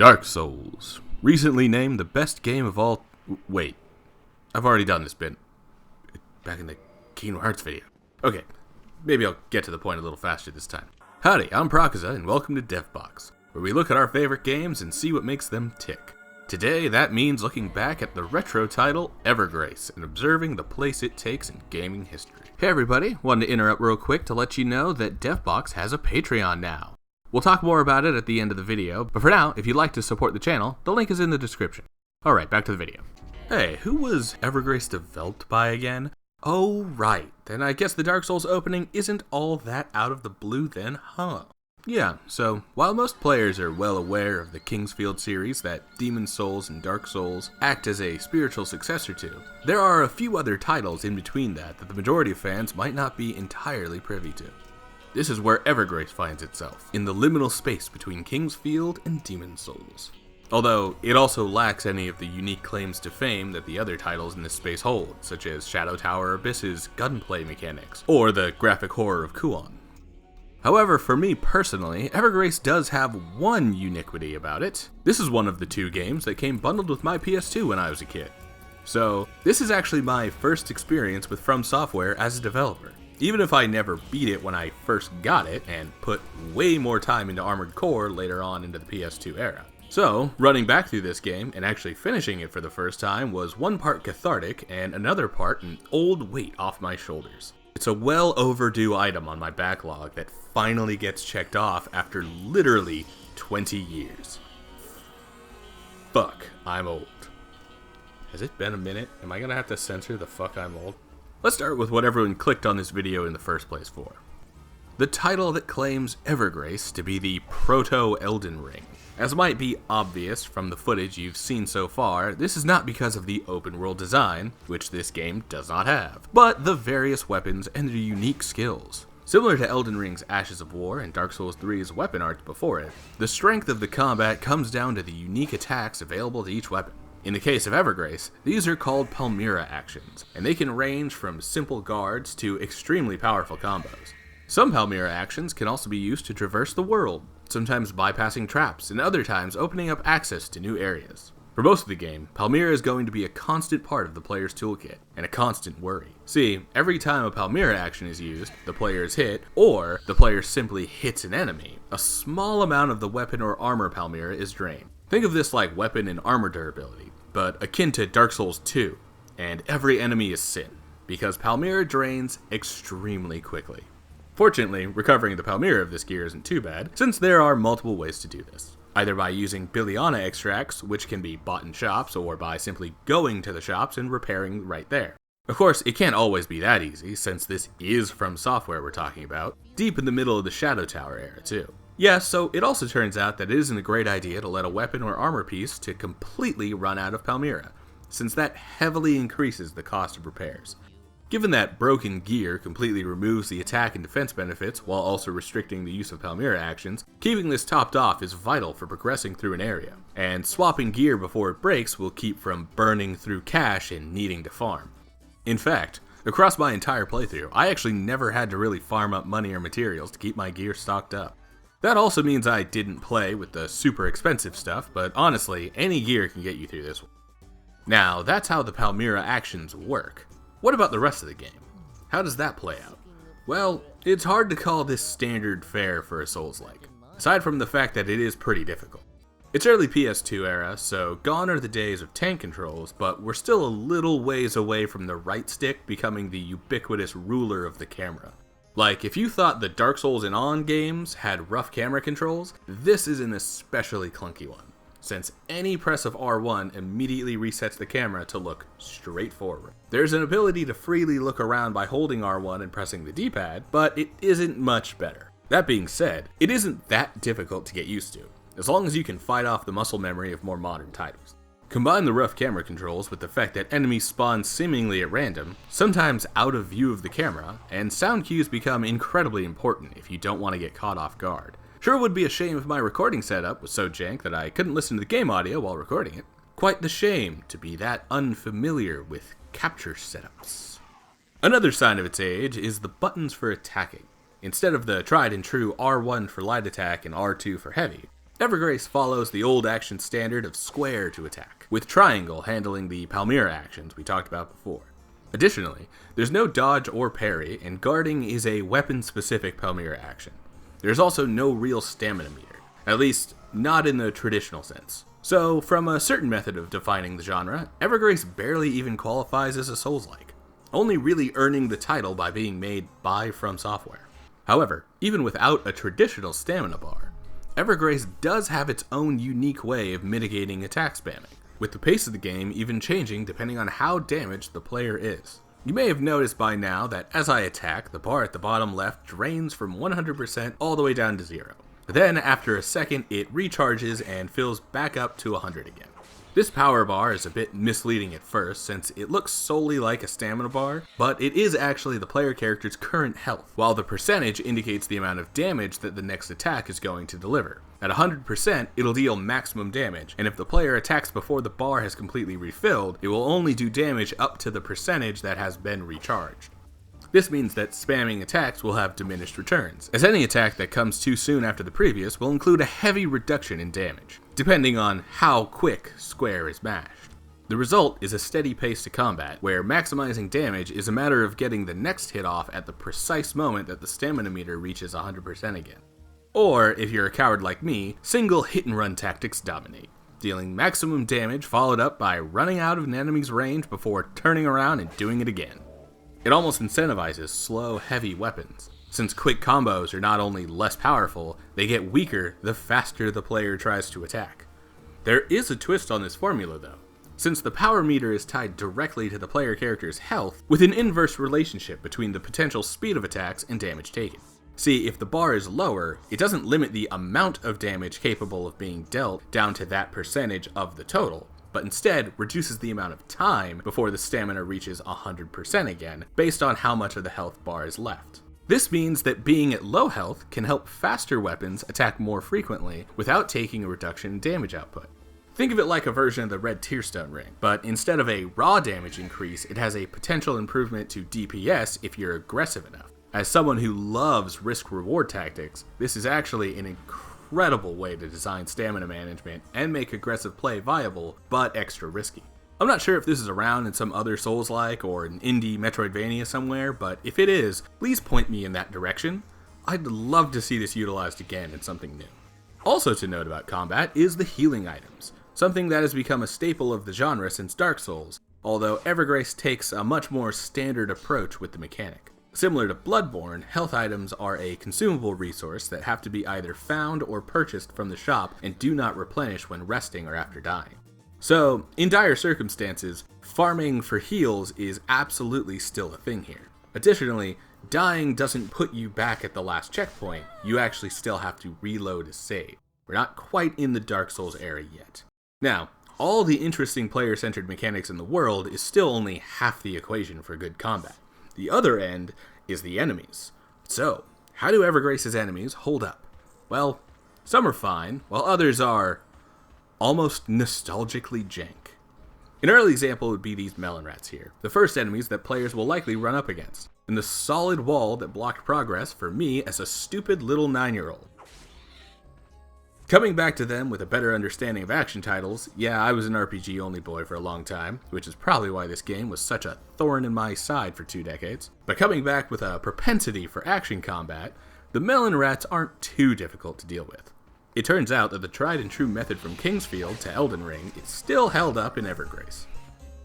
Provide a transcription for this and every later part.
Dark Souls, recently named the best game of all... Wait, I've already done this bit back in the Kingdom Hearts video. Okay, maybe I'll get to the point a little faster this time. Howdy, I'm Prakuza, and welcome to DevBox, where we look at our favorite games and see what makes them tick. Today, that means looking back at the retro title, Evergrace, and observing the place it takes in gaming history. Hey everybody, wanted to interrupt real quick to let you know that DevBox has a Patreon now. We'll talk more about it at the end of the video, but for now, if you'd like to support the channel, the link is in the description. Alright, back to the video. Hey, who was Evergrace developed by again? Oh right, then I guess the Dark Souls opening isn't all that out of the blue then, huh? Yeah, so while most players are well aware of the Kingsfield series that Demon's Souls and Dark Souls act as a spiritual successor to, there are a few other titles in between that the majority of fans might not be entirely privy to. This is where Evergrace finds itself, in the liminal space between Kingsfield and Demon's Souls. Although, it also lacks any of the unique claims to fame that the other titles in this space hold, such as Shadow Tower Abyss's gunplay mechanics, or the graphic horror of Kuon. However, for me personally, Evergrace does have one uniquity about it. This is one of the two games that came bundled with my PS2 when I was a kid. So, this is actually my first experience with FromSoftware as a developer. Even if I never beat it when I first got it, and put way more time into Armored Core later on into the PS2 era. So, running back through this game, and actually finishing it for the first time, was one part cathartic, and another part an old weight off my shoulders. It's a well overdue item on my backlog that finally gets checked off after literally 20 years. Fuck, I'm old. Has it been a minute? Am I gonna have to censor the fuck I'm old? Let's start with what everyone clicked on this video in the first place for. The title that claims Evergrace to be the proto-ELDEN ring. As might be obvious from the footage you've seen so far, this is not because of the open world design, which this game does not have, but the various weapons and their unique skills. Similar to Elden Ring's Ashes of War and Dark Souls 3's weapon art before it, the strength of the combat comes down to the unique attacks available to each weapon. In the case of Evergrace, these are called Palmyra actions, and they can range from simple guards to extremely powerful combos. Some Palmyra actions can also be used to traverse the world, sometimes bypassing traps, and other times opening up access to new areas. For most of the game, Palmyra is going to be a constant part of the player's toolkit, and a constant worry. See, every time a Palmyra action is used, the player is hit, or the player simply hits an enemy, a small amount of the weapon or armor Palmyra is drained. Think of this like weapon and armor durability, but akin to Dark Souls 2, and every enemy is sin, because Palmyra drains extremely quickly. Fortunately, recovering the Palmyra of this gear isn't too bad, since there are multiple ways to do this. Either by using Biliana extracts, which can be bought in shops, or by simply going to the shops and repairing right there. Of course, it can't always be that easy, since this is FromSoftware we're talking about, deep in the middle of the Shadow Tower era too. Yes, so it also turns out that it isn't a great idea to let a weapon or armor piece to completely run out of Palmyra, since that heavily increases the cost of repairs. Given that broken gear completely removes the attack and defense benefits while also restricting the use of Palmyra actions, keeping this topped off is vital for progressing through an area, and swapping gear before it breaks will keep from burning through cash and needing to farm. In fact, across my entire playthrough, I actually never had to really farm up money or materials to keep my gear stocked up. That also means I didn't play with the super expensive stuff, but honestly, any gear can get you through this one. Now, that's how the Palmyra actions work. What about the rest of the game? How does that play out? Well, it's hard to call this standard fare for a Souls-like, aside from the fact that it is pretty difficult. It's early PS2 era, so gone are the days of tank controls, but we're still a little ways away from the right stick becoming the ubiquitous ruler of the camera. Like, if you thought the Dark Souls and On games had rough camera controls, this is an especially clunky one, since any press of R1 immediately resets the camera to look straight forward. There's an ability to freely look around by holding R1 and pressing the D-pad, but it isn't much better. That being said, it isn't that difficult to get used to, as long as you can fight off the muscle memory of more modern titles. Combine the rough camera controls with the fact that enemies spawn seemingly at random, sometimes out of view of the camera, and sound cues become incredibly important if you don't want to get caught off guard. Sure would be a shame if my recording setup was so jank that I couldn't listen to the game audio while recording it. Quite the shame to be that unfamiliar with capture setups. Another sign of its age is the buttons for attacking. Instead of the tried and true R1 for light attack and R2 for heavy, Evergrace follows the old action standard of square to attack, with triangle handling the Palmyra actions we talked about before. Additionally, there's no dodge or parry, and guarding is a weapon-specific Palmyra action. There's also no real stamina meter, at least not in the traditional sense. So, from a certain method of defining the genre, Evergrace barely even qualifies as a Souls-like, only really earning the title by being made by FromSoftware. However, even without a traditional stamina bar, Evergrace does have its own unique way of mitigating attack spamming, with the pace of the game even changing depending on how damaged the player is. You may have noticed by now that as I attack, the bar at the bottom left drains from 100% all the way down to 0. Then, after a second, it recharges and fills back up to 100 again. This power bar is a bit misleading at first, since it looks solely like a stamina bar, but it is actually the player character's current health, while the percentage indicates the amount of damage that the next attack is going to deliver. At 100%, it'll deal maximum damage, and if the player attacks before the bar has completely refilled, it will only do damage up to the percentage that has been recharged. This means that spamming attacks will have diminished returns, as any attack that comes too soon after the previous will include a heavy reduction in damage, depending on how quick square is mashed. The result is a steady pace to combat, where maximizing damage is a matter of getting the next hit off at the precise moment that the stamina meter reaches 100% again. Or, if you're a coward like me, single hit-and-run tactics dominate, dealing maximum damage followed up by running out of an enemy's range before turning around and doing it again. It almost incentivizes slow, heavy weapons, since quick combos are not only less powerful, they get weaker the faster the player tries to attack. There is a twist on this formula though, since the power meter is tied directly to the player character's health, with an inverse relationship between the potential speed of attacks and damage taken. See, if the bar is lower, it doesn't limit the amount of damage capable of being dealt down to that percentage of the total, but instead reduces the amount of time before the stamina reaches 100% again, based on how much of the health bar is left. This means that being at low health can help faster weapons attack more frequently without taking a reduction in damage output. Think of it like a version of the red tearstone ring, but instead of a raw damage increase, it has a potential improvement to DPS if you're aggressive enough. As someone who loves risk-reward tactics, this is actually an incredible way to design stamina management and make aggressive play viable, but extra risky. I'm not sure if this is around in some other Souls-like or an indie Metroidvania somewhere, but if it is, please point me in that direction. I'd love to see this utilized again in something new. Also to note about combat is the healing items, something that has become a staple of the genre since Dark Souls, although Evergrace takes a much more standard approach with the mechanic. Similar to Bloodborne, health items are a consumable resource that have to be either found or purchased from the shop and do not replenish when resting or after dying. So, in dire circumstances, farming for heals is absolutely still a thing here. Additionally, dying doesn't put you back at the last checkpoint, you actually still have to reload a save. We're not quite in the Dark Souls era yet. Now, all the interesting player-centered mechanics in the world is still only half the equation for good combat. The other end is the enemies. So, how do Evergrace's enemies hold up? Well, some are fine, while others are almost nostalgically jank. An early example would be these melon rats here, the first enemies that players will likely run up against, and the solid wall that blocked progress for me as a stupid little 9-year-old. Coming back to them with a better understanding of action titles, yeah, I was an RPG-only boy for a long time, which is probably why this game was such a thorn in my side for 2 decades. But coming back with a propensity for action combat, the melon rats aren't too difficult to deal with. It turns out that the tried and true method from Kingsfield to Elden Ring is still held up in Evergrace.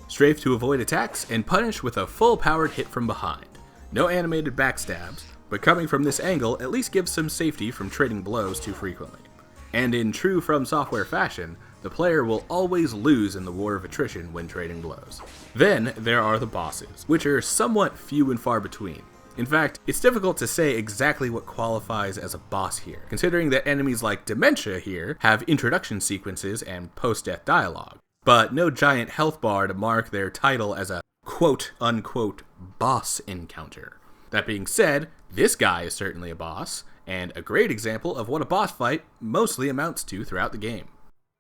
Strafe to avoid attacks and punish with a full-powered hit from behind. No animated backstabs, but coming from this angle at least gives some safety from trading blows too frequently. And in true FromSoftware fashion, the player will always lose in the war of attrition when trading blows. Then there are the bosses, which are somewhat few and far between. In fact, it's difficult to say exactly what qualifies as a boss here, considering that enemies like Dementia here have introduction sequences and post-death dialogue, but no giant health bar to mark their title as a quote-unquote boss encounter. That being said, this guy is certainly a boss, and a great example of what a boss fight mostly amounts to throughout the game.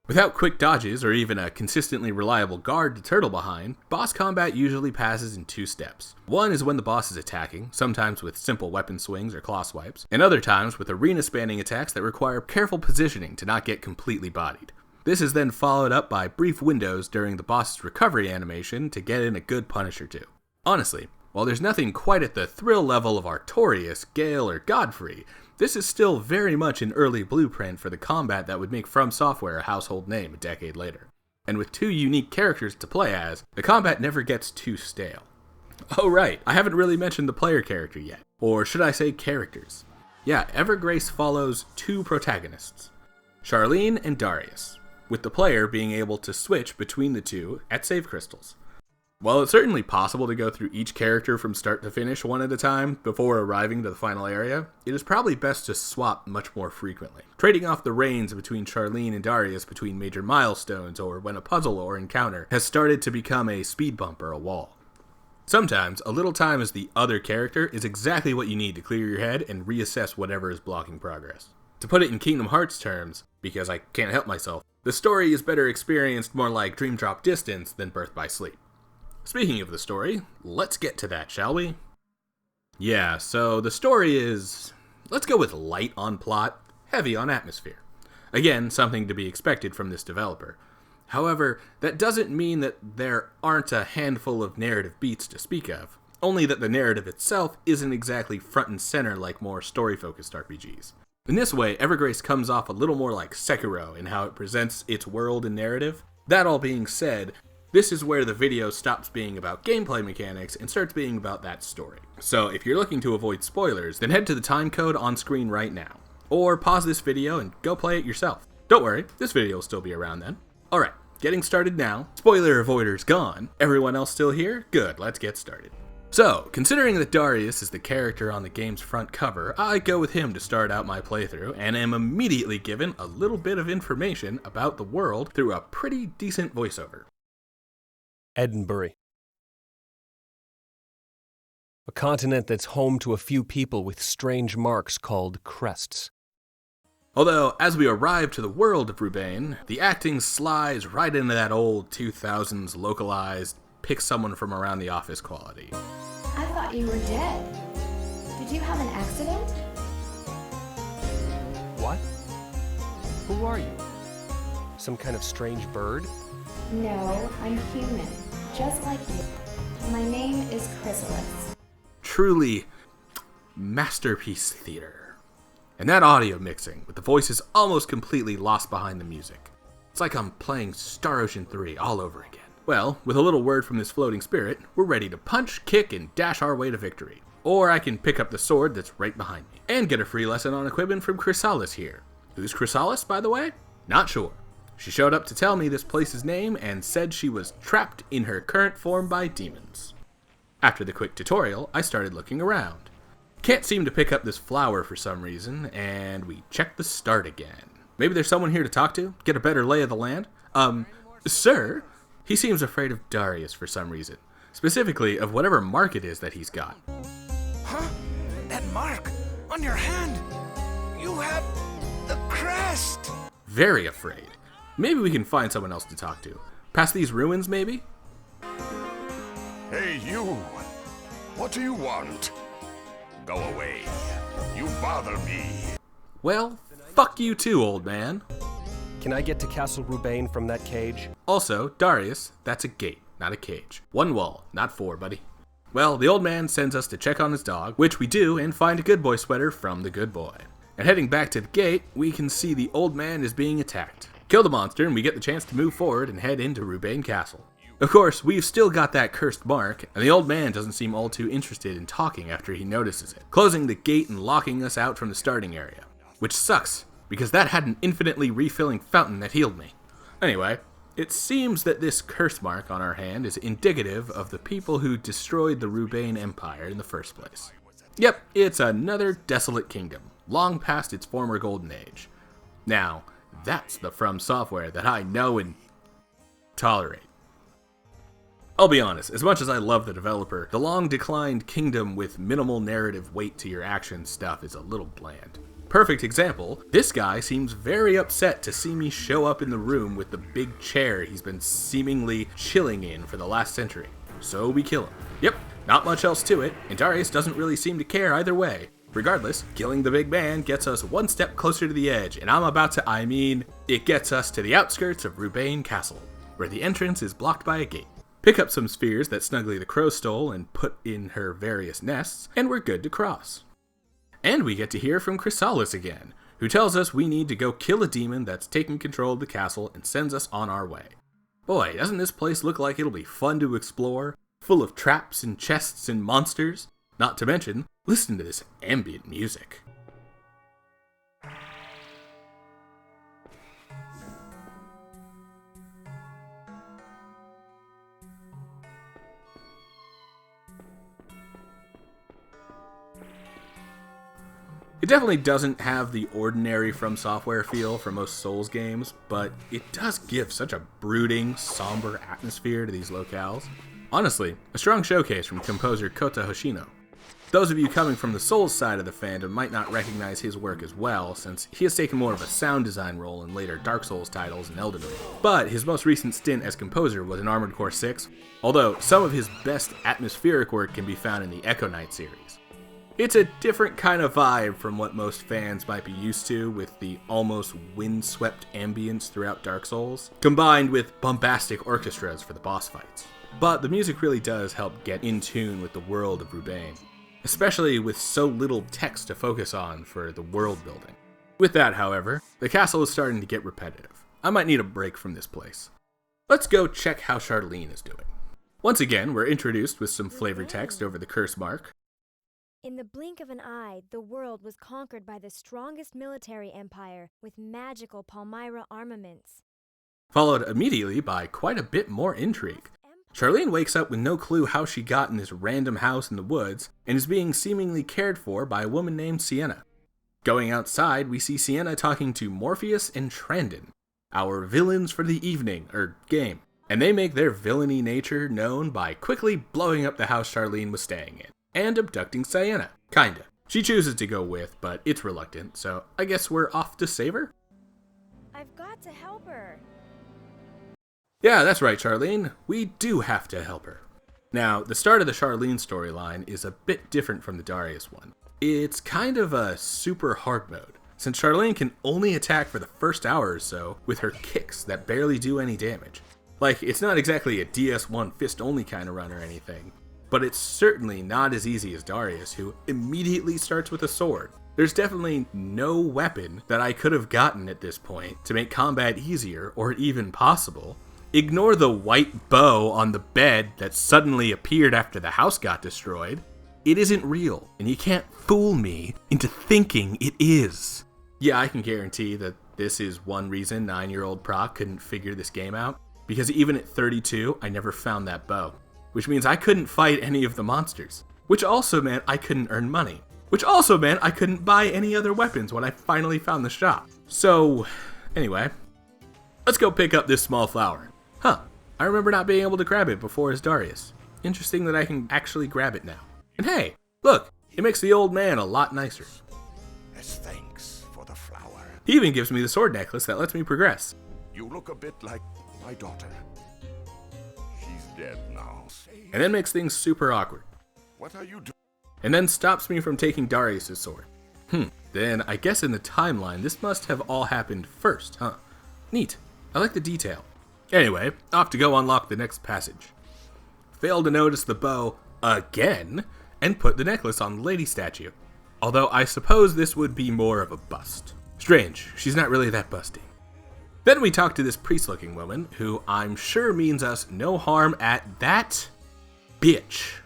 Without quick dodges or even a consistently reliable guard to turtle behind, boss combat usually passes in 2 steps. One is when the boss is attacking, sometimes with simple weapon swings or claw swipes, and other times with arena-spanning attacks that require careful positioning to not get completely bodied. This is then followed up by brief windows during the boss's recovery animation to get in a good punish or two. Honestly, while there's nothing quite at the thrill level of Artorias, Gale, or Godfrey, this is still very much an early blueprint for the combat that would make FromSoftware a household name a decade later. And with 2 unique characters to play as, the combat never gets too stale. Oh right, I haven't really mentioned the player character yet. Or should I say characters? Yeah, Evergrace follows 2 protagonists, Charlene and Darius, with the player being able to switch between the 2 at save crystals. While it's certainly possible to go through each character from start to finish one at a time before arriving to the final area, it is probably best to swap much more frequently, trading off the reins between Charlene and Darius between major milestones or when a puzzle or encounter has started to become a speed bump or a wall. Sometimes, a little time as the other character is exactly what you need to clear your head and reassess whatever is blocking progress. To put it in Kingdom Hearts terms, because I can't help myself, the story is better experienced more like Dream Drop Distance than Birth by Sleep. Speaking of the story, let's get to that, shall we? Yeah, so the story is, let's go with light on plot, heavy on atmosphere. Again, something to be expected from this developer. However, that doesn't mean that there aren't a handful of narrative beats to speak of, only that the narrative itself isn't exactly front and center like more story-focused RPGs. In this way, Evergrace comes off a little more like Sekiro in how it presents its world and narrative. That all being said, this is where the video stops being about gameplay mechanics and starts being about that story. So if you're looking to avoid spoilers, then head to the timecode on screen right now. Or pause this video and go play it yourself. Don't worry, this video will still be around then. Alright, getting started now. Spoiler avoiders gone. Everyone else still here? Good, let's get started. So, considering that Darius is the character on the game's front cover, I go with him to start out my playthrough, and am immediately given a little bit of information about the world through a pretty decent voiceover. Edinburgh. A continent that's home to a few people with strange marks called crests. Although, as we arrive to the world of Rubain, the acting slides right into that old 2000s localized, pick someone from around the office quality. I thought you were dead. Did you have an accident? What? Who are you? Some kind of strange bird? No, I'm human, just like you. My name is Chrysalis. Truly, masterpiece theater. And that audio mixing, with the voices almost completely lost behind the music. It's like I'm playing Star Ocean 3 all over again. Well, with a little word from this floating spirit, we're ready to punch, kick, and dash our way to victory. Or I can pick up the sword that's right behind me, and get a free lesson on equipment from Chrysalis here. Who's Chrysalis, by the way? Not sure. She showed up to tell me this place's name and said she was trapped in her current form by demons. After the quick tutorial, I started looking around. Can't seem to pick up this flower for some reason, and we check the start again. Maybe there's someone here to talk to? Get a better lay of the land? Sir? He seems afraid of Darius for some reason. Specifically, of whatever mark it is that he's got. Huh? That mark on your hand! You have the crest! Very afraid. Maybe we can find someone else to talk to. Past these ruins, maybe? Hey, you! What do you want? Go away. You bother me. Well, fuck you too, old man. Can I get to Castle Rubain from that cage? Also, Darius, that's a gate, not a cage. 1 wall, not 4, buddy. Well, the old man sends us to check on his dog, which we do, and find a good boy sweater from the good boy. And heading back to the gate, we can see the old man is being attacked. Kill the monster, and we get the chance to move forward and head into Rubain Castle. Of course, we've still got that cursed mark, and the old man doesn't seem all too interested in talking after he notices it, closing the gate and locking us out from the starting area. Which sucks, because that had an infinitely refilling fountain that healed me. Anyway, it seems that this curse mark on our hand is indicative of the people who destroyed the Rubain Empire in the first place. Yep, it's another desolate kingdom, long past its former golden age. Now, that's the FromSoftware that I know and tolerate. I'll be honest, as much as I love the developer, the long-declined kingdom with minimal narrative weight to your action stuff is a little bland. Perfect example, this guy seems very upset to see me show up in the room with the big chair he's been seemingly chilling in for the last century. So we kill him. Yep, not much else to it, and Darius doesn't really seem to care either way. Regardless, killing the big man gets us one step closer to the edge, and it gets us to the outskirts of Rubain Castle, where the entrance is blocked by a gate. Pick up some spheres that Snuggly the Crow stole and put in her various nests, and we're good to cross. And we get to hear from Chrysalis again, who tells us we need to go kill a demon that's taking control of the castle and sends us on our way. Boy, doesn't this place look like it'll be fun to explore, full of traps and chests and monsters? Not to mention, listen to this ambient music. It definitely doesn't have the ordinary FromSoftware feel for most Souls games, but it does give such a brooding, somber atmosphere to these locales. Honestly, a strong showcase from composer Kota Hoshino. Those of you coming from the Souls side of the fandom might not recognize his work as well, since he has taken more of a sound design role in later Dark Souls titles and ELDEN. But his most recent stint as composer was in Armored Core 6, although some of his best atmospheric work can be found in the Echo Knight series. It's a different kind of vibe from what most fans might be used to, with the almost windswept ambience throughout Dark Souls, combined with bombastic orchestras for the boss fights. But the music really does help get in tune with the world of Rubain, especially with so little text to focus on for the world building. With that, however, the castle is starting to get repetitive. I might need a break from this place. Let's go check how Charlene is doing. Once again, we're introduced with some flavor text over the curse mark. In the blink of an eye, the world was conquered by the strongest military empire with magical Palmyra armaments. Followed immediately by quite a bit more intrigue. Charlene wakes up with no clue how she got in this random house in the woods and is being seemingly cared for by a woman named Sienna. Going outside, we see Sienna talking to Morpheus and Trandon, our villains for the evening, game, and they make their villainy nature known by quickly blowing up the house Charlene was staying in. And abducting Sienna. Kinda. She chooses to go with, but it's reluctant, so I guess we're off to save her? I've got to help her. Yeah, that's right, Charlene. We do have to help her. Now, the start of the Charlene storyline is a bit different from the Darius one. It's kind of a super hard mode, since Charlene can only attack for the first hour or so with her kicks that barely do any damage. Like, it's not exactly a DS1 fist-only kind of run or anything. But it's certainly not as easy as Darius, who immediately starts with a sword. There's definitely no weapon that I could have gotten at this point to make combat easier or even possible. Ignore the white bow on the bed that suddenly appeared after the house got destroyed. It isn't real, and you can't fool me into thinking it is. Yeah, I can guarantee that this is one reason 9-year-old Prac couldn't figure this game out, because even at 32, I never found that bow. Which means I couldn't fight any of the monsters. Which also meant I couldn't earn money. Which also meant I couldn't buy any other weapons when I finally found the shop. So, anyway, let's go pick up this small flower. Huh, I remember not being able to grab it before as Darius. Interesting that I can actually grab it now. And hey, look, it makes the old man a lot nicer. As thanks for the flower. He even gives me the sword necklace that lets me progress. You look a bit like my daughter. She's dead now. And then makes things super awkward. What are you doing? And then stops me from taking Darius' sword. Then I guess in the timeline this must have all happened first, huh? Neat. I like the detail. Anyway, off to go unlock the next passage. Failed to notice the bow again, and put the necklace on the lady statue. Although I suppose this would be more of a bust. Strange, she's not really that busty. Then we talk to this priest-looking woman, who I'm sure means us no harm at that bitch.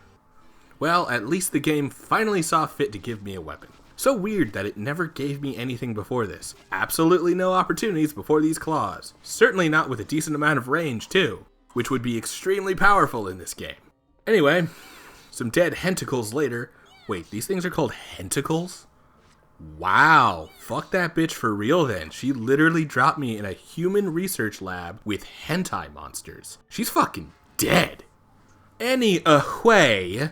Well, at least the game finally saw fit to give me a weapon. So weird that it never gave me anything before this. Absolutely no opportunities before these claws. Certainly not with a decent amount of range, too, which would be extremely powerful in this game. Anyway, some dead hentacles later. Wait, these things are called hentacles? Wow, fuck that bitch for real then. She literally dropped me in a human research lab with hentai monsters. She's fucking dead. Anyway,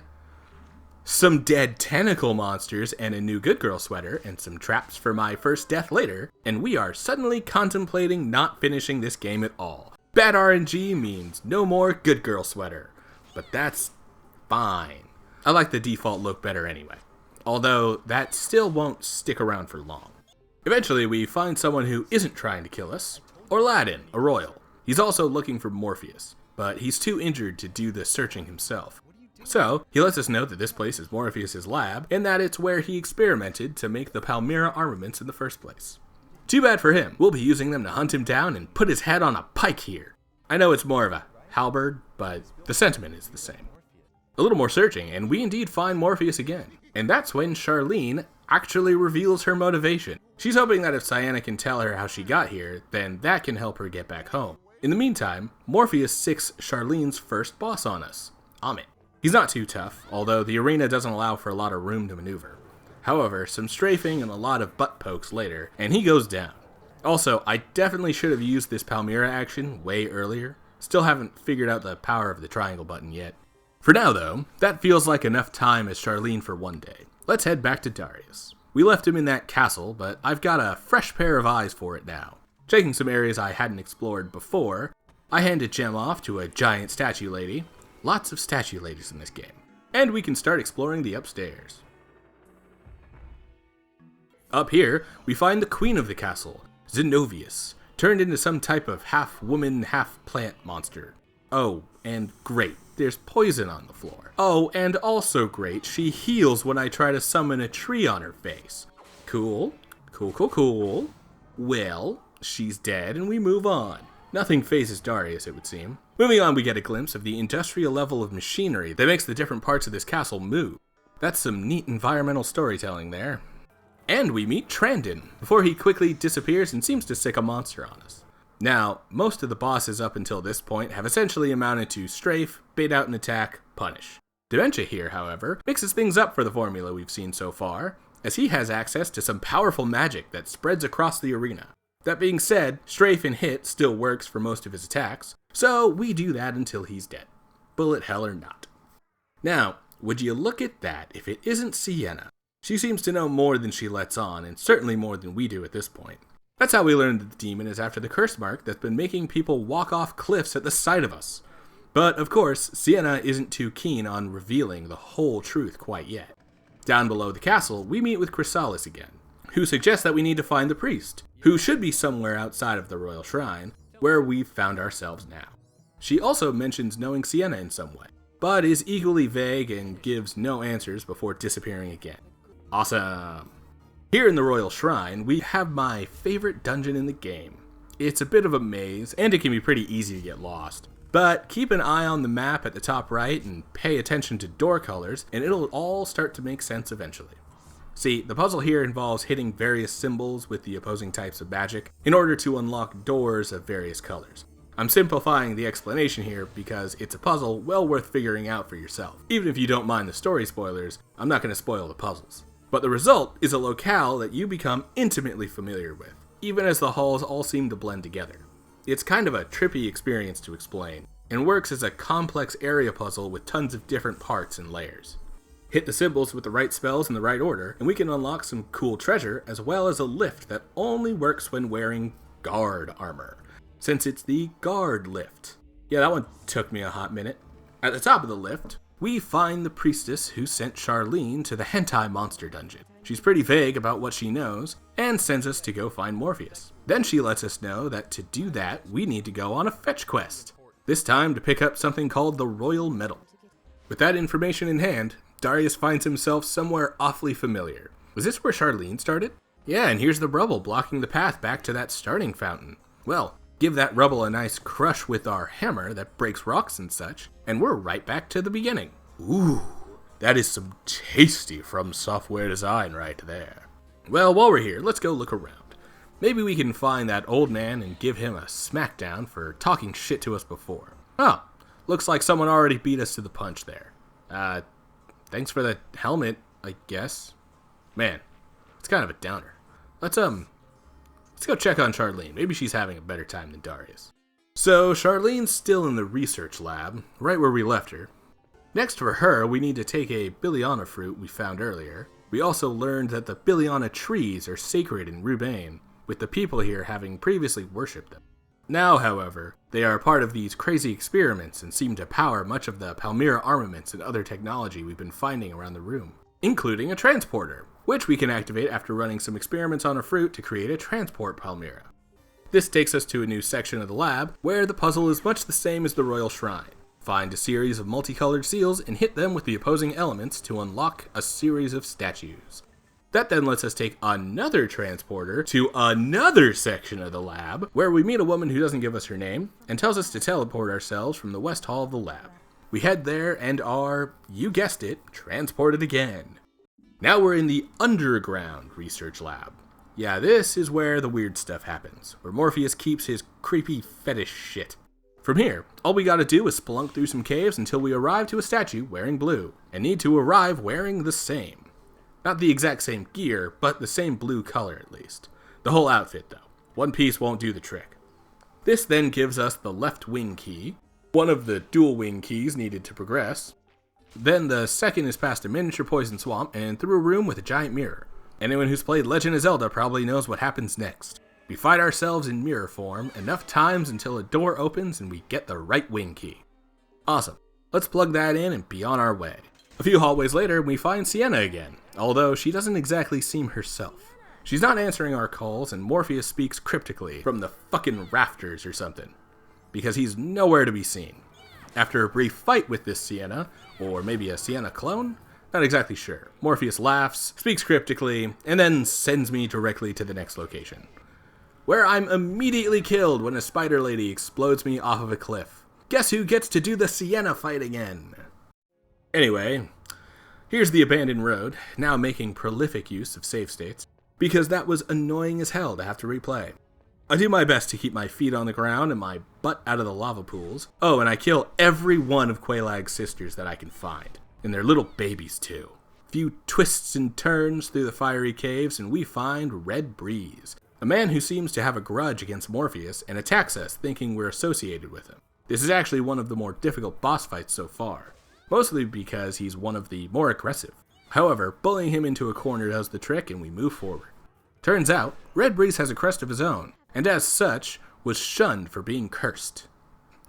some dead tentacle monsters and a new good girl sweater and some traps for my first death later, and we are suddenly contemplating not finishing this game at all. Bad RNG means no more good girl sweater, but that's fine. I like the default look better anyway, although that still won't stick around for long. Eventually we find someone who isn't trying to kill us, Orladin, a royal. He's also looking for Morpheus, but he's too injured to do the searching himself. So, he lets us know that this place is Morpheus' lab, and that it's where he experimented to make the Palmyra armaments in the first place. Too bad for him. We'll be using them to hunt him down and put his head on a pike here. I know it's more of a halberd, but the sentiment is the same. A little more searching, and we indeed find Morpheus again. And that's when Charlene actually reveals her motivation. She's hoping that if Sienna can tell her how she got here, then that can help her get back home. In the meantime, Morpheus sicks Charlene's first boss on us, Amit. He's not too tough, although the arena doesn't allow for a lot of room to maneuver. However, some strafing and a lot of butt pokes later, and he goes down. Also, I definitely should have used this Palmyra action way earlier. Still haven't figured out the power of the triangle button yet. For now though, that feels like enough time as Charlene for one day. Let's head back to Darius. We left him in that castle, but I've got a fresh pair of eyes for it now. Checking some areas I hadn't explored before, I handed Gem off to a giant statue lady. Lots of statue ladies in this game. And we can start exploring the upstairs. Up here, we find the queen of the castle, Zenovius, turned into some type of half-woman, half-plant monster. Oh, and great, there's poison on the floor. Oh, and also great, she heals when I try to summon a tree on her face. Cool. Well, she's dead and we move on. Nothing phases Darius, it would seem. Moving on, we get a glimpse of the industrial level of machinery that makes the different parts of this castle move. That's some neat environmental storytelling there. And we meet Trandon, before he quickly disappears and seems to sick a monster on us. Now, most of the bosses up until this point have essentially amounted to strafe, bait out an attack, punish. Dementia here, however, mixes things up for the formula we've seen so far, as he has access to some powerful magic that spreads across the arena. That being said, strafe and hit still works for most of his attacks, so we do that until he's dead. Bullet hell or not. Now, would you look at that if it isn't Sienna? She seems to know more than she lets on, and certainly more than we do at this point. That's how we learned that the demon is after the curse mark that's been making people walk off cliffs at the sight of us. But, of course, Sienna isn't too keen on revealing the whole truth quite yet. Down below the castle, we meet with Chrysalis again, who suggests that we need to find the priest, who should be somewhere outside of the royal shrine, where we've found ourselves now. She also mentions knowing Sienna in some way, but is equally vague and gives no answers before disappearing again. Awesome! Here in the royal shrine, we have my favorite dungeon in the game. It's a bit of a maze, and it can be pretty easy to get lost. But keep an eye on the map at the top right and pay attention to door colors, and it'll all start to make sense eventually. See, the puzzle here involves hitting various symbols with the opposing types of magic in order to unlock doors of various colors. I'm simplifying the explanation here because it's a puzzle well worth figuring out for yourself. Even if you don't mind the story spoilers, I'm not going to spoil the puzzles. But the result is a locale that you become intimately familiar with, even as the halls all seem to blend together. It's kind of a trippy experience to explain, and works as a complex area puzzle with tons of different parts and layers. Hit the symbols with the right spells in the right order, and we can unlock some cool treasure, as well as a lift that only works when wearing guard armor, since it's the guard lift. Yeah, that one took me a hot minute. At the top of the lift, we find the priestess who sent Charlene to the hentai monster dungeon. She's pretty vague about what she knows, and sends us to go find Morpheus. Then she lets us know that to do that, we need to go on a fetch quest, this time to pick up something called the Royal Medal. With that information in hand, Darius finds himself somewhere awfully familiar. Was this where Charlene started? Yeah, and here's the rubble blocking the path back to that starting fountain. Well, give that rubble a nice crush with our hammer that breaks rocks and such, and we're right back to the beginning. Ooh, that is some tasty FromSoftware design right there. Well, while we're here, let's go look around. Maybe we can find that old man and give him a smackdown for talking shit to us before. Oh, looks like someone already beat us to the punch there. Thanks for the helmet, I guess. Man, it's kind of a downer. Let's go check on Charlene. Maybe she's having a better time than Darius. So, Charlene's still in the research lab, right where we left her. Next for her, we need to take a Billiana fruit we found earlier. We also learned that the Billiana trees are sacred in Rubain, with the people here having previously worshipped them. Now, however, they are part of these crazy experiments and seem to power much of the Palmyra armaments and other technology we've been finding around the room, including a transporter, which we can activate after running some experiments on a fruit to create a transport Palmyra. This takes us to a new section of the lab, where the puzzle is much the same as the Royal Shrine. Find a series of multicolored seals and hit them with the opposing elements to unlock a series of statues. That then lets us take another transporter to another section of the lab, where we meet a woman who doesn't give us her name, and tells us to teleport ourselves from the west hall of the lab. We head there and are, you guessed it, transported again. Now we're in the underground research lab. Yeah, this is where the weird stuff happens, where Morpheus keeps his creepy fetish shit. From here, all we gotta do is spelunk through some caves until we arrive to a statue wearing blue, and need to arrive wearing the same. Not the exact same gear, but the same blue color at least. The whole outfit though. One piece won't do the trick. This then gives us the left wing key, one of the dual wing keys needed to progress. Then the second is past a miniature poison swamp and through a room with a giant mirror. Anyone who's played Legend of Zelda probably knows what happens next. We find ourselves in mirror form enough times until a door opens and we get the right wing key. Awesome. Let's plug that in and be on our way. A few hallways later, we find Sienna again, although she doesn't exactly seem herself. She's not answering our calls, and Morpheus speaks cryptically from the fucking rafters or something, because he's nowhere to be seen. After a brief fight with this Sienna, or maybe a Sienna clone? Not exactly sure. Morpheus laughs, speaks cryptically, and then sends me directly to the next location, where I'm immediately killed when a spider lady explodes me off of a cliff. Guess who gets to do the Sienna fight again? Anyway, here's the abandoned road, now making prolific use of save states, because that was annoying as hell to have to replay. I do my best to keep my feet on the ground and my butt out of the lava pools. Oh, and I kill every one of Quailag's sisters that I can find, and their little babies too. Few twists and turns through the fiery caves and we find Red Breeze, a man who seems to have a grudge against Morpheus and attacks us thinking we're associated with him. This is actually one of the more difficult boss fights so far, mostly because he's one of the more aggressive. However, bullying him into a corner does the trick and we move forward. Turns out, Red Breeze has a crest of his own, and as such, was shunned for being cursed.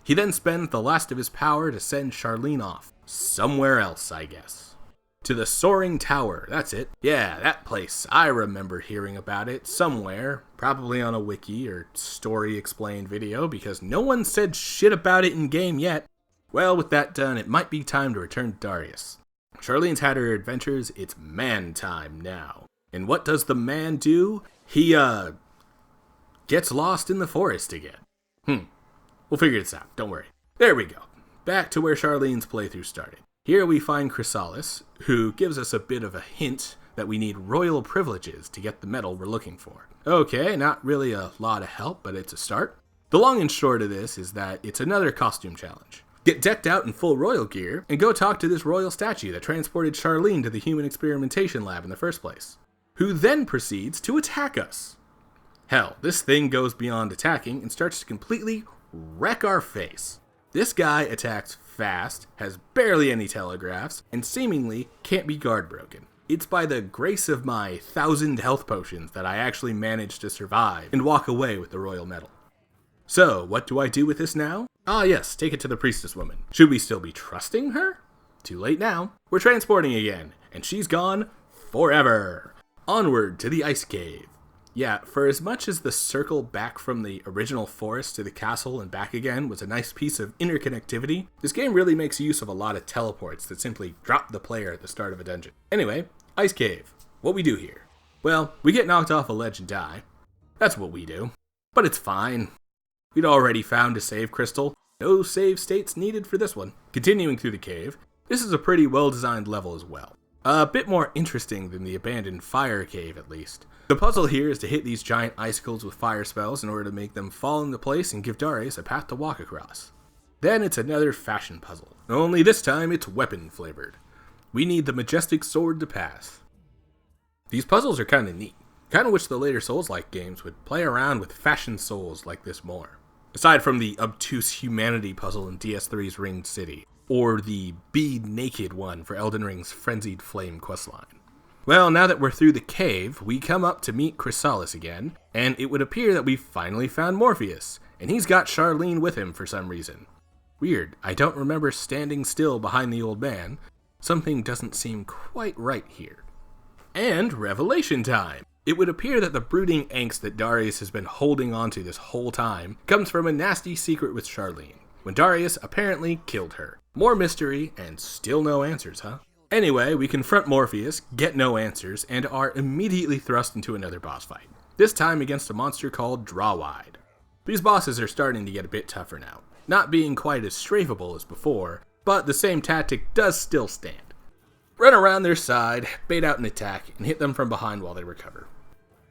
He then spends the last of his power to send Charlene off. Somewhere else, I guess. To the Soaring Tower, that's it. Yeah, that place. I remember hearing about it somewhere, probably on a wiki or story explained video, because no one said shit about it in game yet. Well, with that done, it might be time to return to Darius. Charlene's had her adventures, it's man time now. And what does the man do? He, gets lost in the forest again. We'll figure this out, don't worry. There we go. Back to where Charlene's playthrough started. Here we find Chrysalis, who gives us a bit of a hint that we need royal privileges to get the medal we're looking for. Okay, not really a lot of help, but it's a start. The long and short of this is that it's another costume challenge. Get decked out in full royal gear, and go talk to this royal statue that transported Charlene to the human experimentation lab in the first place, who then proceeds to attack us. Hell, this thing goes beyond attacking and starts to completely wreck our face. This guy attacks fast, has barely any telegraphs, and seemingly can't be guard broken. It's by the grace of my 1,000 health potions that I actually managed to survive and walk away with the royal medal. So, what do I do with this now? Ah yes, take it to the priestess woman. Should we still be trusting her? Too late now. We're transporting again, and she's gone forever. Onward to the ice cave. Yeah, for as much as the circle back from the original forest to the castle and back again was a nice piece of interconnectivity, this game really makes use of a lot of teleports that simply drop the player at the start of a dungeon. Anyway, ice cave. What we do here? Well, we get knocked off a ledge and die. That's what we do. But it's fine. We'd already found a save crystal. No save states needed for this one. Continuing through the cave, this is a pretty well-designed level as well. A bit more interesting than the abandoned fire cave, at least. The puzzle here is to hit these giant icicles with fire spells in order to make them fall into place and give Darius a path to walk across. Then it's another fashion puzzle, only this time it's weapon flavored. We need the majestic sword to pass. These puzzles are kinda neat. Kinda wish the later Souls-like games would play around with fashion souls like this more. Aside from the obtuse humanity puzzle in DS3's Ringed City. or the Be Naked one for Elden Ring's Frenzied Flame questline. Well, now that we're through the cave, we come up to meet Chrysalis again, and it would appear that we finally found Morpheus, and he's got Charlene with him for some reason. Weird, I don't remember standing still behind the old man. Something doesn't seem quite right here. And revelation time! It would appear that the brooding angst that Darius has been holding onto this whole time comes from a nasty secret with Charlene, when Darius apparently killed her. More mystery, and still no answers, huh? Anyway, we confront Morpheus, get no answers, and are immediately thrust into another boss fight. This time against a monster called Drawwide. These bosses are starting to get a bit tougher now, not being quite as strafable as before, but the same tactic does still stand. Run around their side, bait out an attack, and hit them from behind while they recover.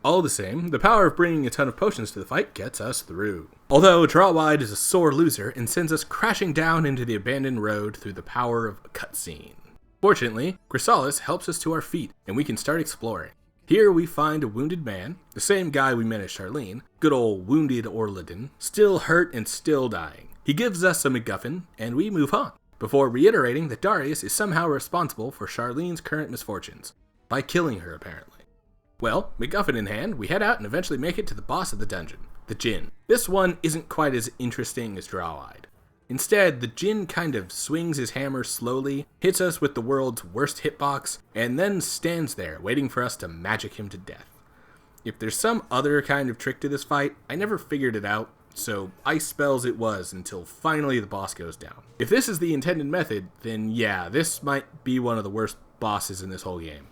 All the same, the power of bringing a ton of potions to the fight gets us through. Although Drawwide is a sore loser and sends us crashing down into the abandoned road through the power of a cutscene. Fortunately, Chrysalis helps us to our feet, and we can start exploring. Here we find a wounded man, the same guy we met as Charlene, good old wounded ELDEN, still hurt and still dying. He gives us a MacGuffin, and we move on, before reiterating that Darius is somehow responsible for Charlene's current misfortunes, by killing her apparently. Well, MacGuffin in hand, we head out and eventually make it to the boss of the dungeon, the Djinn. This one isn't quite as interesting as Drawwide. Instead, the Djinn kind of swings his hammer slowly, hits us with the world's worst hitbox, and then stands there waiting for us to magic him to death. If there's some other kind of trick to this fight, I never figured it out, so ice spells it was until finally the boss goes down. If this is the intended method, then yeah, this might be one of the worst bosses in this whole game.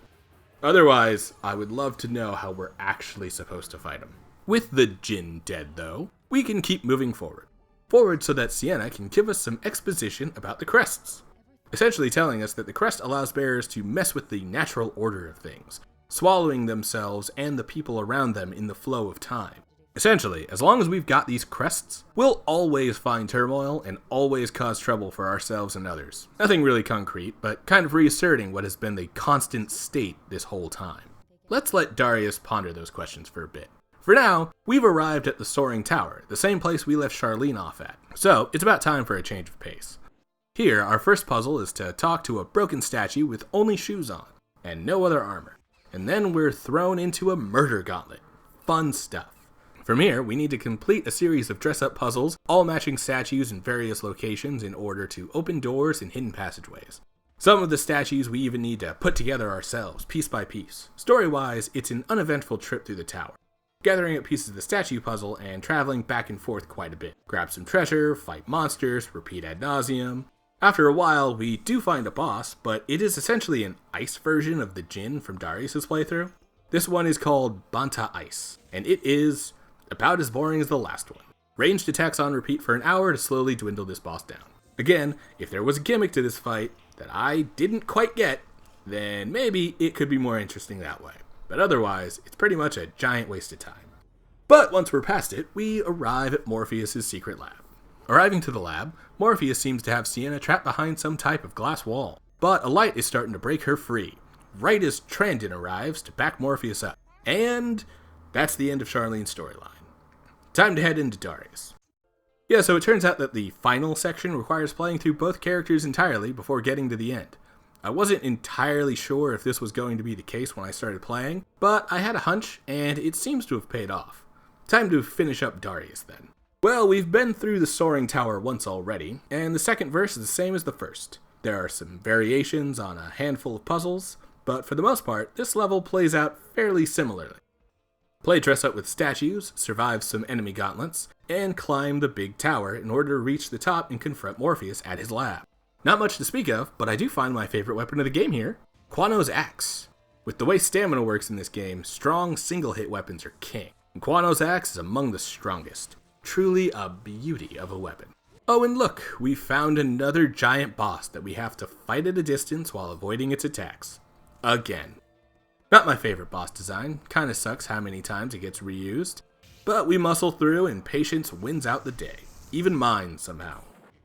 Otherwise, I would love to know how we're actually supposed to fight him. With the Djinn dead though, we can keep moving forward so that Sienna can give us some exposition about the crests, essentially telling us that the crest allows bearers to mess with the natural order of things, swallowing themselves and the people around them in the flow of time. Essentially, as long as we've got these crests, we'll always find turmoil and always cause trouble for ourselves and others. Nothing really concrete, but kind of reasserting what has been the constant state this whole time. Let's let Darius ponder those questions for a bit. For now, we've arrived at the Soaring Tower, the same place we left Charlene off at, so it's about time for a change of pace. Here, our first puzzle is to talk to a broken statue with only shoes on, and no other armor. And then we're thrown into a murder gauntlet. Fun stuff. From here, we need to complete a series of dress-up puzzles, all matching statues in various locations in order to open doors and hidden passageways. Some of the statues we even need to put together ourselves, piece by piece. Story-wise, it's an uneventful trip through the tower, gathering up pieces of the statue puzzle and traveling back and forth quite a bit. Grab some treasure, fight monsters, repeat ad nauseum. After a while, we do find a boss, but it is essentially an ice version of the Djinn from Darius' playthrough. This one is called Banta Ice, and it is about as boring as the last one. Ranged attacks on repeat for an hour to slowly dwindle this boss down. Again, if there was a gimmick to this fight that I didn't quite get, then maybe it could be more interesting that way. But otherwise, it's pretty much a giant waste of time. But once we're past it, we arrive at Morpheus' secret lab. Arriving to the lab, Morpheus seems to have Sienna trapped behind some type of glass wall, but a light is starting to break her free, right as Trandon arrives to back Morpheus up. And that's the end of Charlene's storyline. Time to head into Darius. Yeah, so it turns out that the final section requires playing through both characters entirely before getting to the end. I wasn't entirely sure if this was going to be the case when I started playing, but I had a hunch, and it seems to have paid off. Time to finish up Darius then. Well, we've been through the Soaring Tower once already, and the second verse is the same as the first. There are some variations on a handful of puzzles, but for the most part, this level plays out fairly similarly. Play dress up with statues, survive some enemy gauntlets, and climb the big tower in order to reach the top and confront Morpheus at his lab. Not much to speak of, but I do find my favorite weapon of the game here, Quano's axe. With the way stamina works in this game, strong single-hit weapons are king, and Quano's axe is among the strongest. Truly a beauty of a weapon. Oh, and look, we found another giant boss that we have to fight at a distance while avoiding its attacks. Again. Not my favorite boss design, kinda sucks how many times it gets reused, but we muscle through and patience wins out the day, even mine somehow.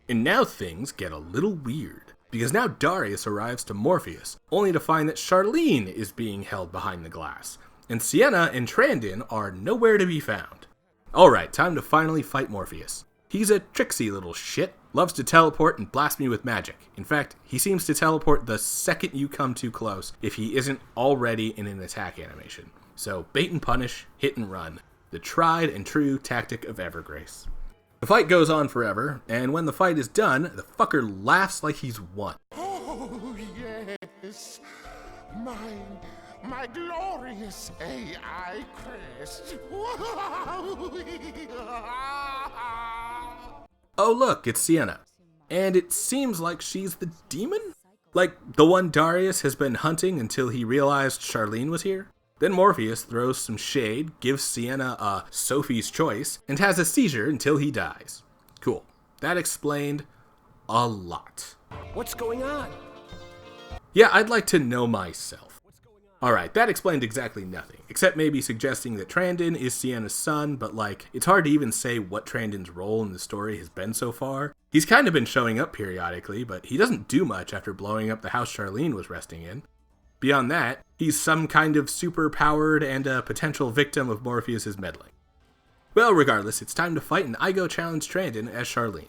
And now things get a little weird, because now Darius arrives to Morpheus, only to find that Charlene is being held behind the glass, and Sienna and Trandon are nowhere to be found. Alright, time to finally fight Morpheus. He's a tricksy little shit, loves to teleport and blast me with magic. In fact, he seems to teleport the second you come too close if he isn't already in an attack animation. So bait and punish, hit and run, the tried and true tactic of Evergrace. The fight goes on forever, and when the fight is done, the fucker laughs like he's won. Oh, yes. My glorious AI crest. Oh look, it's Sienna. And it seems like she's the demon? Like the one Darius has been hunting until he realized Charlene was here? Then Morpheus throws some shade, gives Sienna a Sophie's choice, and has a seizure until he dies. Cool. That explained a lot. What's going on? Yeah, I'd like to know myself. Alright, that explained exactly nothing, except maybe suggesting that Trandon is Sienna's son, but like, it's hard to even say what Trandon's role in the story has been so far. He's kind of been showing up periodically, but he doesn't do much after blowing up the house Charlene was resting in. Beyond that, he's some kind of super-powered and a potential victim of Morpheus' meddling. Well, regardless, it's time to fight, and I go challenge Trandon as Charlene.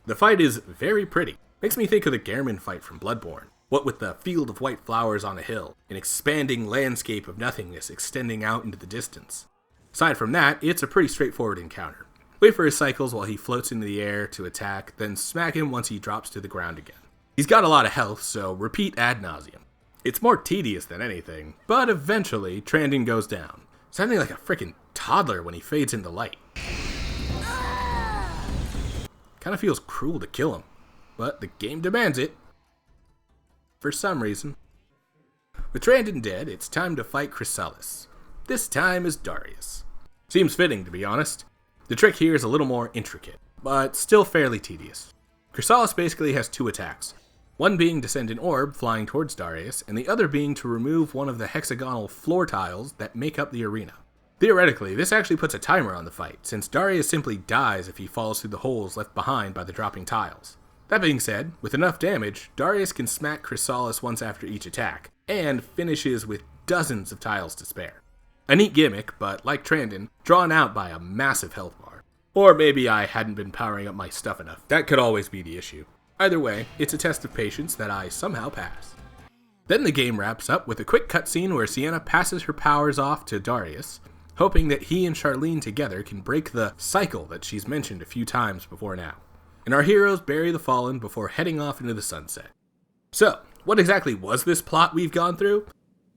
The fight is very pretty. Makes me think of the Gehrman fight from Bloodborne. What with the field of white flowers on a hill, an expanding landscape of nothingness extending out into the distance. Aside from that, it's a pretty straightforward encounter. Wait for his cycles while he floats into the air to attack, then smack him once he drops to the ground again. He's got a lot of health, so repeat ad nauseum. It's more tedious than anything, but eventually, Trandon goes down, sounding like a frickin' toddler when he fades into light. Kinda feels cruel to kill him, but the game demands it. For some reason. With Trandon dead, it's time to fight Chrysalis. This time as Darius. Seems fitting, to be honest. The trick here is a little more intricate, but still fairly tedious. Chrysalis basically has two attacks. One being to send an orb flying towards Darius, and the other being to remove one of the hexagonal floor tiles that make up the arena. Theoretically, this actually puts a timer on the fight, since Darius simply dies if he falls through the holes left behind by the dropping tiles. That being said, with enough damage, Darius can smack Chrysalis once after each attack, and finishes with dozens of tiles to spare. A neat gimmick, but like Trandon, drawn out by a massive health bar. Or maybe I hadn't been powering up my stuff enough. That could always be the issue. Either way, it's a test of patience that I somehow pass. Then the game wraps up with a quick cutscene where Sienna passes her powers off to Darius, hoping that he and Charlene together can break the cycle that she's mentioned a few times before now. And our heroes bury the fallen before heading off into the sunset. So, what exactly was this plot we've gone through?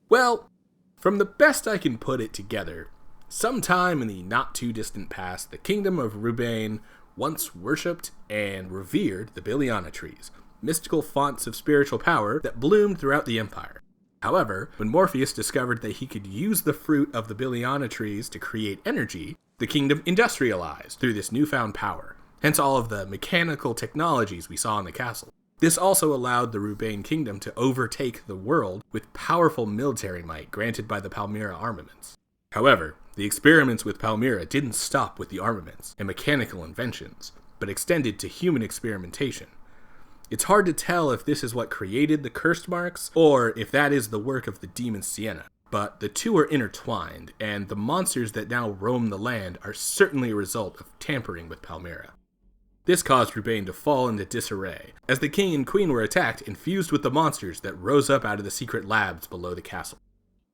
Well, from the best I can put it together, sometime in the not-too-distant past, the kingdom of Rubain once worshipped and revered the Biliana trees, mystical fonts of spiritual power that bloomed throughout the empire. However, when Morpheus discovered that he could use the fruit of the Biliana trees to create energy, the kingdom industrialized through this newfound power, hence all of the mechanical technologies we saw in the castle. This also allowed the Rubain kingdom to overtake the world with powerful military might granted by the Palmyra armaments. However, the experiments with Palmyra didn't stop with the armaments and mechanical inventions, but extended to human experimentation. It's hard to tell if this is what created the cursed marks, or if that is the work of the demon Sienna, but the two are intertwined, and the monsters that now roam the land are certainly a result of tampering with Palmyra. This caused Rubain to fall into disarray, as the king and queen were attacked and fused with the monsters that rose up out of the secret labs below the castle.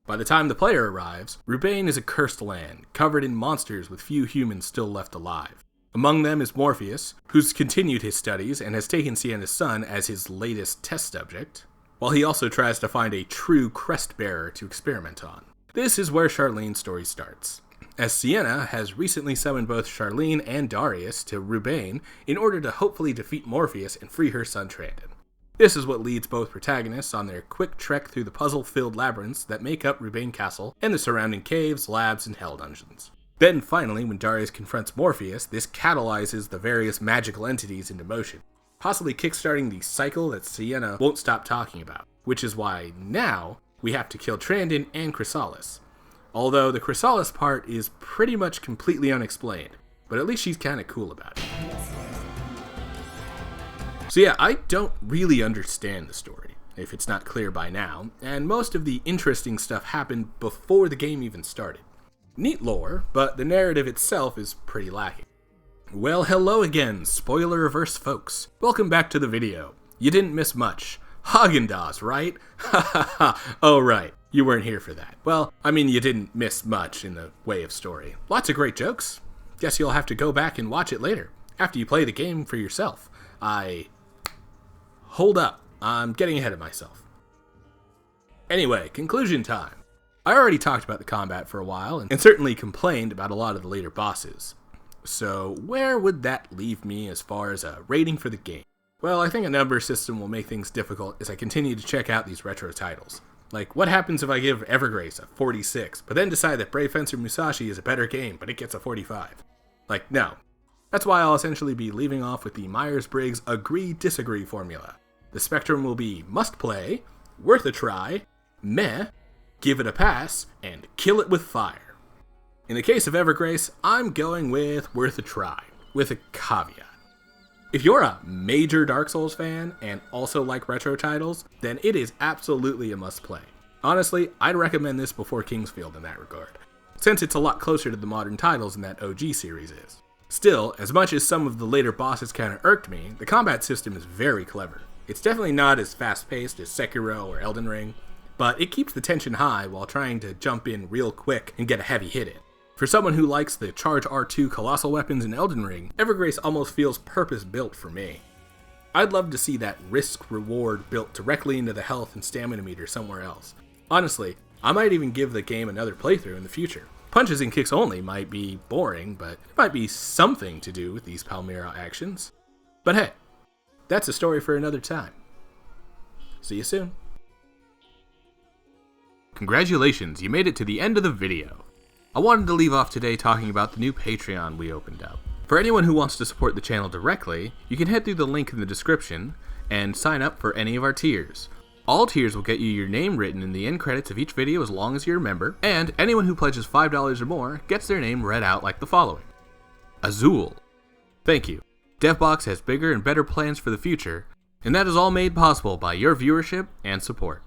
By the time the player arrives, Rubain is a cursed land, covered in monsters with few humans still left alive. Among them is Morpheus, who's continued his studies and has taken Sienna's son as his latest test subject, while he also tries to find a true crest bearer to experiment on. This is where Charlene's story starts, as Sienna has recently summoned both Charlene and Darius to Rubain in order to hopefully defeat Morpheus and free her son Trandon. This is what leads both protagonists on their quick trek through the puzzle-filled labyrinths that make up Rubain Castle and the surrounding caves, labs, and hell dungeons. Then finally, when Darius confronts Morpheus, this catalyzes the various magical entities into motion, possibly kickstarting the cycle that Sienna won't stop talking about, which is why now we have to kill Trandon and Chrysalis. Although the Chrysalis part is pretty much completely unexplained, but at least she's kinda cool about it. So yeah, I don't really understand the story, if it's not clear by now, and most of the interesting stuff happened before the game even started. Neat lore, but the narrative itself is pretty lacking. Well, hello again, spoiler-averse folks. Welcome back to the video. You didn't miss much. Haagen-Dazs, right? Ha ha ha. Oh, right. You weren't here for that. Well, I mean, you didn't miss much in the way of story. Lots of great jokes. Guess you'll have to go back and watch it later, after you play the game for yourself. Hold up. I'm getting ahead of myself. Anyway, conclusion time. I already talked about the combat for a while, and certainly complained about a lot of the later bosses. So, where would that leave me as far as a rating for the game? Well, I think a number system will make things difficult as I continue to check out these retro titles. Like, what happens if I give Evergrace a 46, but then decide that Brave Fencer Musashi is a better game, but it gets a 45? Like, no. That's why I'll essentially be leaving off with the Myers-Briggs agree-disagree formula. The spectrum will be must play, worth a try, meh, give it a pass, and kill it with fire. In the case of Evergrace, I'm going with worth a try, with a caveat. If you're a major Dark Souls fan and also like retro titles, then it is absolutely a must-play. Honestly, I'd recommend this before Kingsfield in that regard, since it's a lot closer to the modern titles than that OG series is. Still, as much as some of the later bosses kinda irked me, the combat system is very clever. It's definitely not as fast-paced as Sekiro or Elden Ring, but it keeps the tension high while trying to jump in real quick and get a heavy hit in. For someone who likes the Charge R2 colossal weapons in Elden Ring, Evergrace almost feels purpose-built for me. I'd love to see that risk-reward built directly into the health and stamina meter somewhere else. Honestly, I might even give the game another playthrough in the future. Punches and kicks only might be boring, but it might be something to do with these Palmyra actions. But hey, that's a story for another time. See you soon. Congratulations, you made it to the end of the video. I wanted to leave off today talking about the new Patreon we opened up. For anyone who wants to support the channel directly, you can head through the link in the description and sign up for any of our tiers. All tiers will get you your name written in the end credits of each video as long as you're a member, and anyone who pledges $5 or more gets their name read out like the following. Azul. Thank you. DevBox has bigger and better plans for the future, and that is all made possible by your viewership and support.